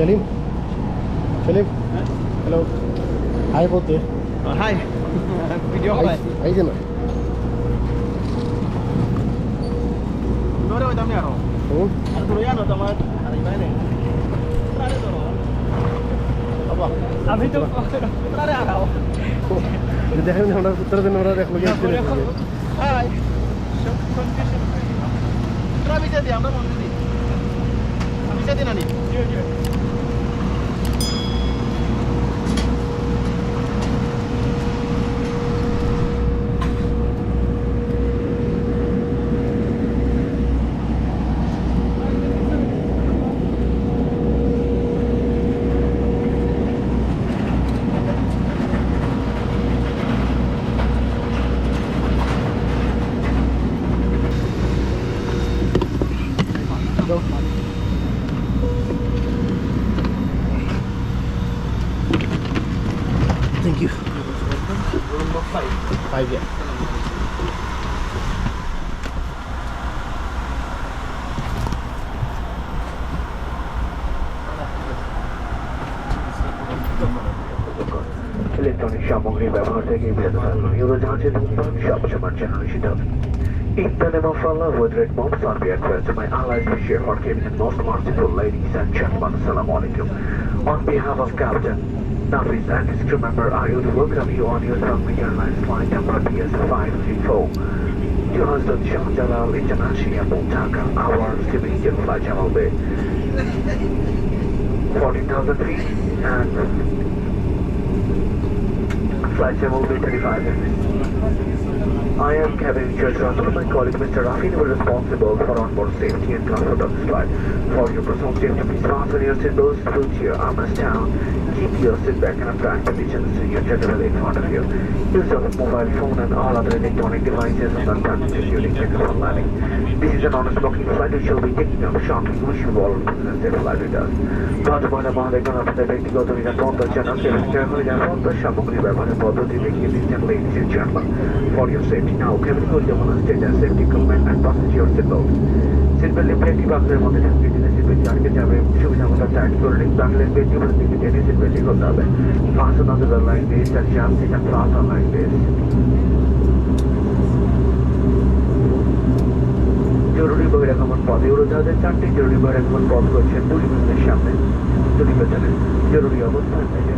Salim? Salim? Hello. Hi both there. Hi. Video call. Hi Jana. Dua orang tamnya ro. Oh. Ada dua yang atau mat? Ada gimana? Ada dua orang. Apa? Abhi to. Ada ada. দেখেন আমরা উত্তর দিন আমরা দেখলো কি high সব confusion তোরা বিজে দি আমরা মন দি আমি বিজে দি নানি Thank you. Room number 5. 5, yeah. Electronic সামগ্রী ব্যবহার থেকে বিরত থাকুন। উড়োজাহাজে ধূমপান সবসময় যেন নিষিদ্ধ। In the name of Allah, with red bombs on the address to my allies, we share our giving and most merciful ladies and gentlemen, Assalamu alaikum. On behalf of Captain Nafiz and his crew member, I would welcome you on your Bangla Airlines flight number PS534 to Hazrat Shah Jalal International Airport, Dhaka. Our immediate flight time will be 14,000 feet and flight time will be 35 minutes. I am cabin in charge of my colleague Mr. Rafi, who is responsible for onboard safety and comfort of this flight. For your personal safety, please fasten your seatbelts, put your arms down, keep your seat back in a flat position so you're generally in front of you. Use of mobile phone and all other electronic devices is not permitted during takeoff and landing. This is a non-smoking flight which shall be taking up shortly. Wish you all a flight with us. বর্তমানে আমাদের আপনাদের ব্যক্তিগত নিরাপত্তার জন্য cabin নিরাপত্তার সামগ্রী ব্যবহারের পদ্ধতি দেখিয়ে দিচ্ছেন ladies and gentlemen. For your safety now, cabin crew demonstrate a safety equipment and fasten your seatbelt. Seatbelt ব্যক্তি বাংলার মধ্যে থাকবে যেটা সিটবেল্ট আটকে যাবে সুবিধা মতো টাইট করে নিন। বাংলার ব্যক্তি বলে দিকে টেনে সিটবেল্টই করতে হবে। Fasten on the like this and jump it and fasten like this. জরুরি বহিরাগমন পথে উড়োজাহাজের 4টি জরুরি বহিরাগমন পথ রয়েছে 2 মিনিটের সামনে 2 পেছনে জরুরি অবস্থান থেকে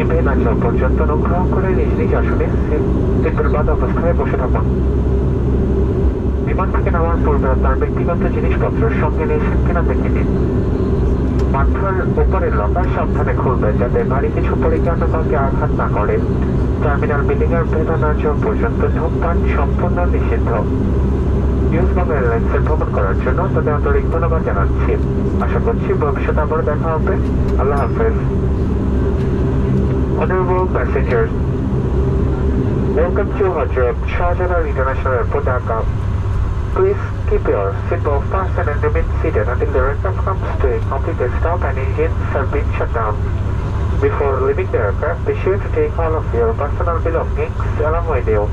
নিভে না যাওয়া পর্যন্ত অনুগ্রহ করে নিজ নিজ আসনে সিটবেল্ট অবস্থায় বসে থাকুন। বিমান থেকে নামার পূর্বে আপনার ব্যক্তিগত জিনিসপত্র সঙ্গে নিয়েছেন কিনা দেখে নিন। মাথার উপরের লকার সাবধানে খুলবে যাতে ভারী কিছু পড়ে গিয়ে কাউকে আঘাত না করে। টার্মিনাল বিল্ডিং এর ভেতর না যাওয়া পর্যন্ত ধূমপান সম্পূর্ণ নিষিদ্ধ। নিউজ বাংলা এয়ারলাইন্সে ভ্রমণ করার জন্য তাদের আন্তরিক ধন্যবাদ জানাচ্ছি। আশা করছি ভবিষ্যতে আবার দেখা হবে। আল্লাহ হাফেজ। Honorable passengers, welcome to Sharjah International Airport, Dhaka. Please keep your seatbelt fastened and remain seated until the aircraft comes to a complete stop and engines have been shut down. Before leaving the aircraft, be sure to take all of your personal belongings along with you.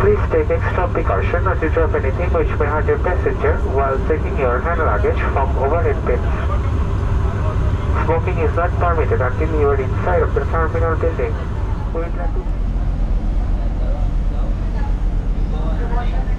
Please take extra precaution not to drop anything which may hurt your passenger while taking your hand luggage from overhead bins. Smoking is not permitted until you are inside of the terminal building. We would like to